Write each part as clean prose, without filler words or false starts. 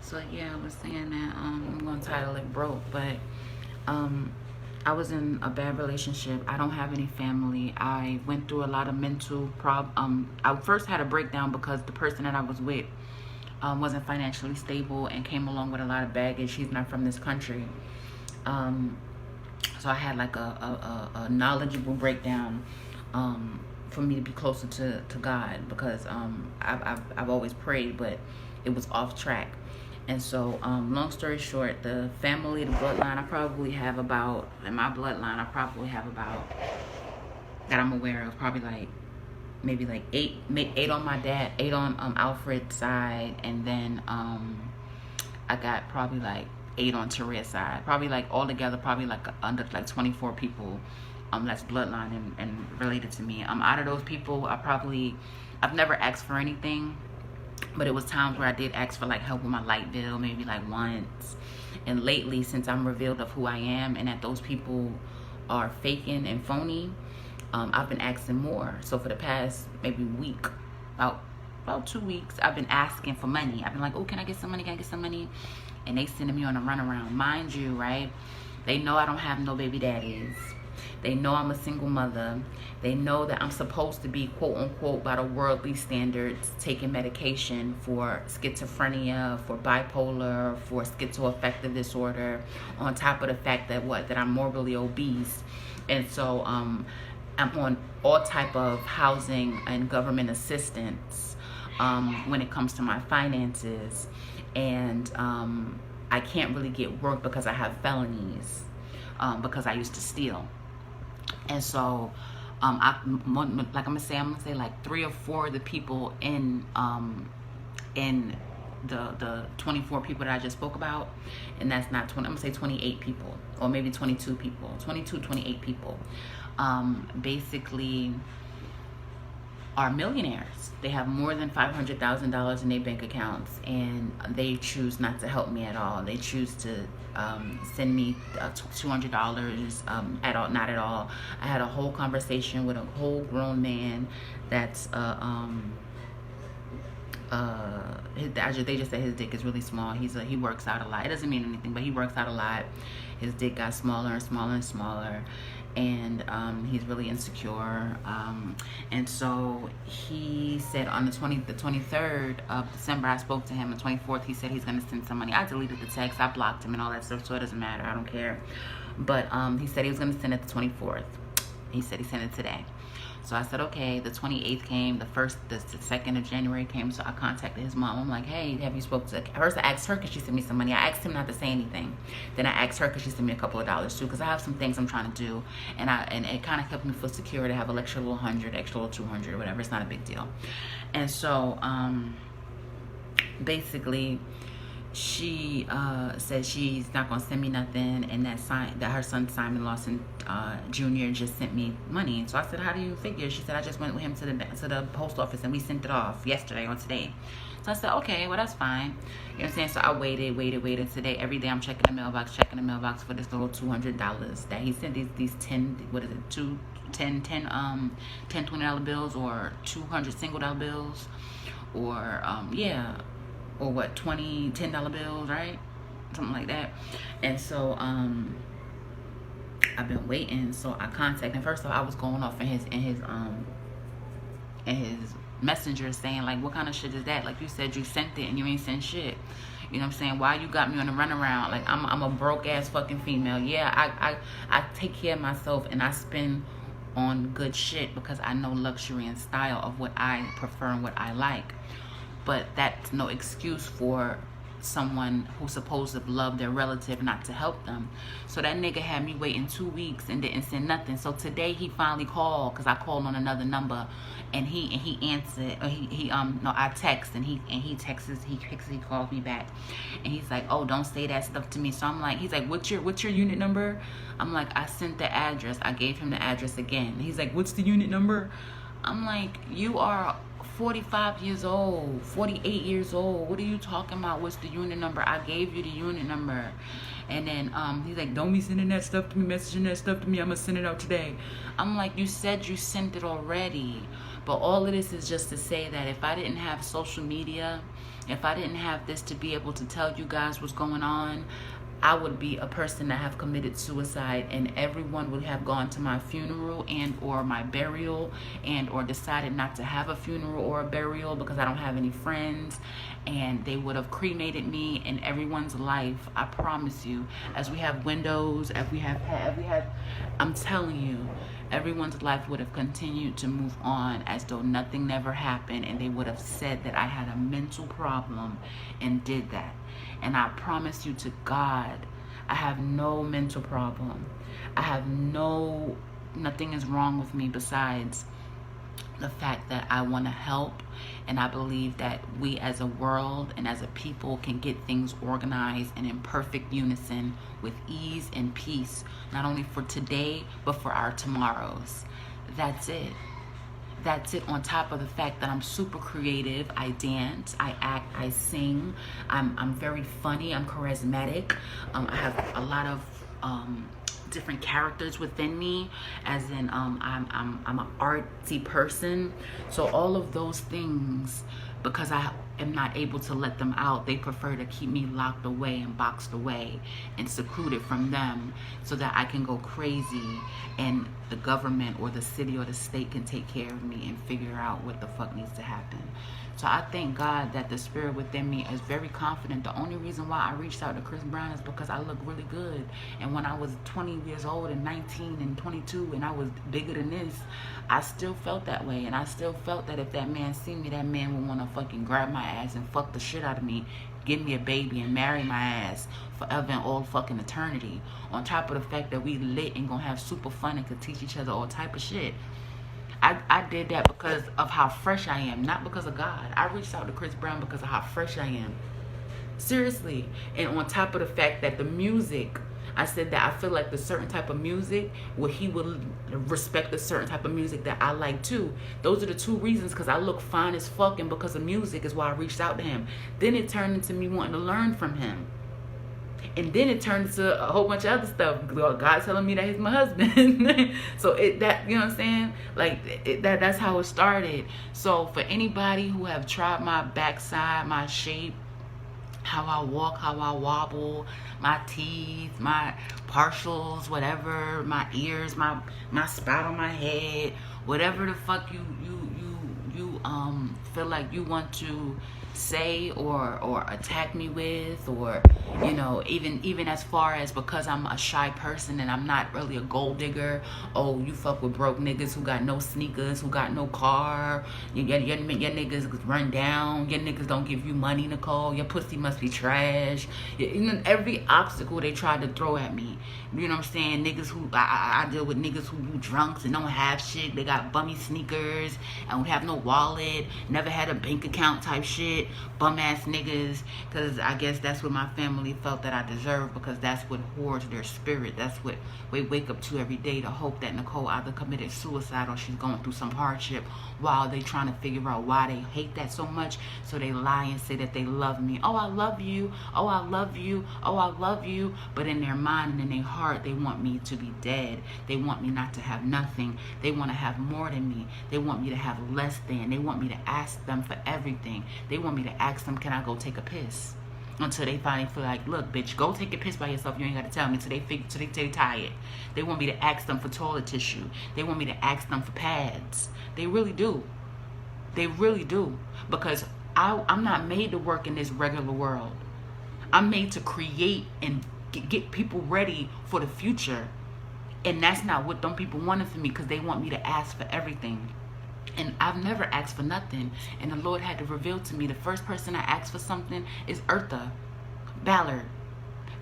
So yeah, I was saying that I'm gonna title it broke, but um I was in a bad relationship. I don't have any family. I went through a lot of mental I first had a breakdown because the person that I was with wasn't financially stable and came along with a lot of baggage. He's not from this country. Um so I had like a knowledgeable breakdown for me to be closer to God because I've always prayed, but it was off track. And so, long story short, the family, the bloodline, I probably have about, in my bloodline, I probably have about, that I'm aware of, probably like, maybe like eight on my dad, eight on Alfred's side, and then I got probably like eight on Teresa's side. Probably like all together, probably like under like 24 people that's bloodline and related to me. Out of those people, I've never asked for anything, but it was times where I did ask for like help with my light bill, maybe like once. And lately, since I'm revealed of who I am and that those people are faking and phony, I've been asking more. So for the past maybe week, about 2 weeks, I've been asking for money. I've been like, oh, can I get some money? Can I get some money? And they sending me on a runaround. Mind you, right? They know I don't have no baby daddies. They know I'm a single mother. They know that I'm supposed to be, quote unquote, by the worldly standards, taking medication for schizophrenia, for bipolar, for schizoaffective disorder, on top of the fact that I'm morbidly obese. And so I'm on all type of housing and government assistance when it comes to my finances. And I can't really get work because I have felonies, because I used to steal. And so like I'm gonna say like 3 or 4 of the people in the 24 people that I just spoke about, and that's not 20, I'm gonna say 28 people, or maybe 22 people, 28 people, basically are millionaires. They have more than $500,000 in their bank accounts, and they choose not to help me at all. They choose to send me $200 at all, not at all. I had a whole conversation with a whole grown man that's they just said his dick is really small. He works out a lot. It doesn't mean anything, but he works out a lot. His dick got smaller and smaller and smaller, and he's really insecure. And so he said on the 23rd of December, I spoke to him. The 24th, he said he's gonna send some money. I deleted the text, I blocked him and all that stuff, so it doesn't matter. I don't care. But he said he was gonna send it the 24th. He said he sent it today. So I said, okay. The 28th came, the 2nd of January came, so I contacted his mom. I'm like, hey, have you spoke to, first I asked her because she sent me some money. I asked him not to say anything. Then I asked her because she sent me a couple of dollars too, because I have some things I'm trying to do, and it kind of kept me feel secure to have an extra little 100, extra little 200, whatever. It's not a big deal. And so basically, she said she's not gonna send me nothing, and that her son Simon Lawson Jr. just sent me money. So I said, how do you figure? She said, I just went with him to the post office and we sent it off yesterday or today. So I said, okay, well that's fine. You know what I'm saying? So I waited today. Every day I'm checking the mailbox for this little $200 that he sent. These 10, what is it, 10 $20 bills, or 200 single dollar bills, or or what, $10 bills, right? Something like that. And so I've been waiting. So I contacted him. First of all, I was going off in his messenger saying, like, what kind of shit is that? Like, you said you sent it and you ain't sent shit. You know what I'm saying? Why you got me on the runaround? Like, I'm a broke ass fucking female. Yeah, I take care of myself and I spend on good shit because I know luxury and style of what I prefer and what I like. But that's no excuse for someone who's supposed to love their relative not to help them. So that nigga had me waiting 2 weeks and didn't send nothing. So today he finally called, because I called on another number, and he answered. Or I text, and he texts, he calls me back, and he's like, oh, don't say that stuff to me. So I'm like, he's like, what's your unit number? I'm like, I sent the address. I gave him the address again. He's like, what's the unit number? I'm like, you are 45 years old, 48 years old. What are you talking about? What's the unit number? I gave you the unit number. And then he's like, don't be sending that stuff to me, messaging that stuff to me. I'm going to send it out today. I'm like, you said you sent it already. But all of this is just to say that if I didn't have social media If I didn't have this to be able to tell you guys what's going on, I would be a person that have committed suicide, and everyone would have gone to my funeral and or my burial, and or decided not to have a funeral or a burial because I don't have any friends, and they would have cremated me. In everyone's life, I promise you, as we have windows, as we have I'm telling you, everyone's life would have continued to move on as though nothing never happened, and they would have said that I had a mental problem and did that. And I promise you to God, I have no mental problem. I have nothing is wrong with me besides the fact that I want to help, and I believe that we as a world and as a people can get things organized and in perfect unison with ease and peace, not only for today but for our tomorrows. That's it. That's it, on top of the fact that I'm super creative. I dance, I act, I sing. I'm very funny. I'm charismatic. I have a lot of different characters within me, as in I'm an artsy person. So all of those things, because I am not able to let them out, they prefer to keep me locked away and boxed away and secluded from them, so that I can go crazy and the government or the city or the state can take care of me and figure out what the fuck needs to happen. So I thank God that the spirit within me is very confident. The only reason why I reached out to Chris Brown is because I look really good. And when I was 20 years old and 19 and 22 and I was bigger than this, I still felt that way. And I still felt that if that man seen me, that man would want to fucking grab my ass and fuck the shit out of me, give me a baby and marry my ass forever and all fucking eternity. On top of the fact that we lit and gonna have super fun and could teach each other all type of shit. I did that because of how fresh I am, not because of God. I reached out to Chris Brown because of how fresh I am. Seriously. And on top of the fact that the music, I said that I feel like the certain type of music, where he would respect the certain type of music that I like too. Those are the two reasons, because I look fine as fuck, and because of music is why I reached out to him. Then it turned into me wanting to learn from him. And then it turned into a whole bunch of other stuff. God telling me that he's my husband. So that, you know what I'm saying? Like that's how it started. So for anybody who have tried my backside, my shape, how I walk, how I wobble, my teeth, my partials, whatever, my ears, my spout on my head, whatever the fuck you feel like you want to say or attack me with, or you know, even as far as, because I'm a shy person and I'm not really a gold digger. Oh, you fuck with broke niggas who got no sneakers, who got no car. Your niggas run down. Your niggas don't give you money, Nicole. Your pussy must be trash. You know, every obstacle they tried to throw at me. You know what I'm saying? Niggas who I deal with niggas who drunks and don't have shit. They got bummy sneakers and don't have no wallet. Never had a bank account type shit. Bum ass niggas, because I guess that's what my family felt that I deserved, because that's what hoards their spirit. That's what we wake up to every day, to hope that Nicole either committed suicide or she's going through some hardship, while they trying to figure out why they hate that so much. So they lie and say that they love me. Oh, I love you. Oh, I love you. Oh, I love you. But in their mind and in their heart, they want me to be dead. They want me not to have nothing. They want to have more than me. They want me to have less than. They want me to ask them for everything. They want me to ask them, can I go take a piss? Until they finally feel like, look, bitch, go take a piss by yourself. You ain't got to tell me. Till they tired. They want me to ask them for toilet tissue. They want me to ask them for pads. They really do. They really do. Because I'm not made to work in this regular world. I'm made to create and get people ready for the future. And that's not what them people wanted for me, because they want me to ask for everything. And I've never asked for nothing. And the Lord had to reveal to me, the first person I asked for something is Eartha Ballard.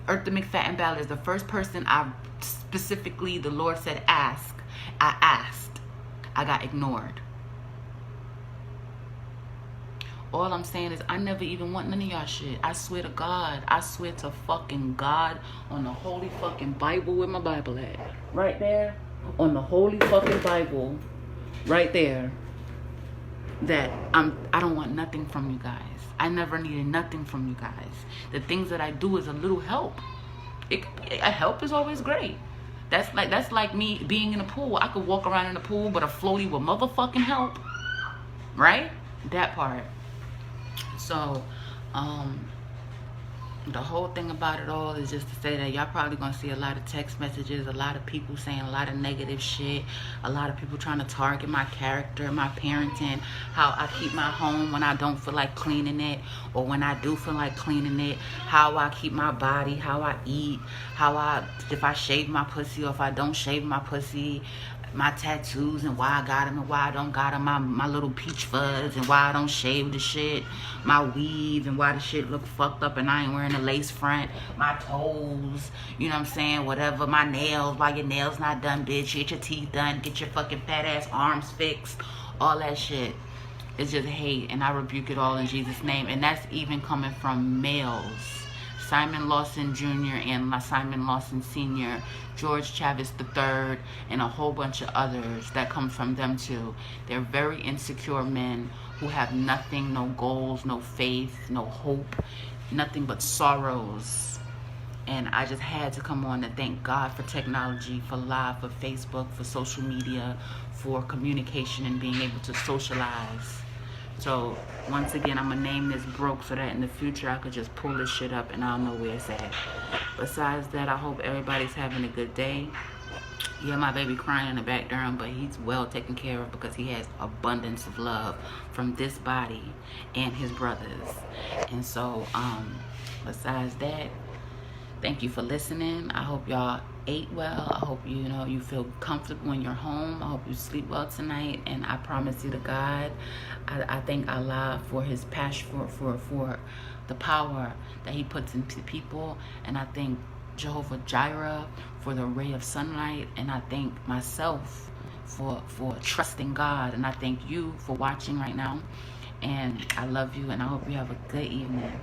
Eartha McFadden Ballard is the first person I specifically, the Lord said ask. I asked. I got ignored. All I'm saying is I never even want none of y'all shit. I swear to God. I swear to fucking God on the holy fucking Bible, where my Bible at. Right there. On the holy fucking Bible. Right there. That I don't want nothing from you guys. I never needed nothing from you guys. The things that I do is a little help. A help is always great. That's like me being in a pool. I could walk around in the pool, but a floaty will motherfucking help. Right? That part. So, The whole thing about it all is just to say that y'all probably gonna see a lot of text messages, a lot of people saying a lot of negative shit, a lot of people trying to target my character, my parenting, how I keep my home when I don't feel like cleaning it, or when I do feel like cleaning it, how I keep my body, how I eat, if I shave my pussy or if I don't shave my pussy, my tattoos and why I got them and why I don't got them, my little peach fuzz and why I don't shave the shit, my weave and why the shit look fucked up and I ain't wearing a lace front, my toes, you know what I'm saying, whatever, my nails, why your nails not done, bitch, get your teeth done, get your fucking fat ass arms fixed, all that shit. It's just hate, and I rebuke it all in Jesus' name. And that's even coming from males. Simon Lawson Jr. and Simon Lawson Sr., George Chavis III, and a whole bunch of others that come from them too. They're very insecure men who have nothing, no goals, no faith, no hope, nothing but sorrows. And I just had to come on and thank God for technology, for live, for Facebook, for social media, for communication and being able to socialize. So once again, I'm gonna name this Broke so that in the future I could just pull this shit up and I'll know where it's at. Besides that, I hope everybody's having a good day. Yeah, my baby crying in the background, but he's well taken care of because he has abundance of love from this body and his brothers. And so, besides that, thank you for listening. I hope y'all ate well. I hope you feel comfortable in your home. I hope you sleep well tonight. And I promise you to God, I thank Allah for his passion, for the power that he puts into people. And I thank Jehovah Jireh for the ray of sunlight. And I thank myself for trusting God. And I thank you for watching right now. And I love you, and I hope you have a good evening.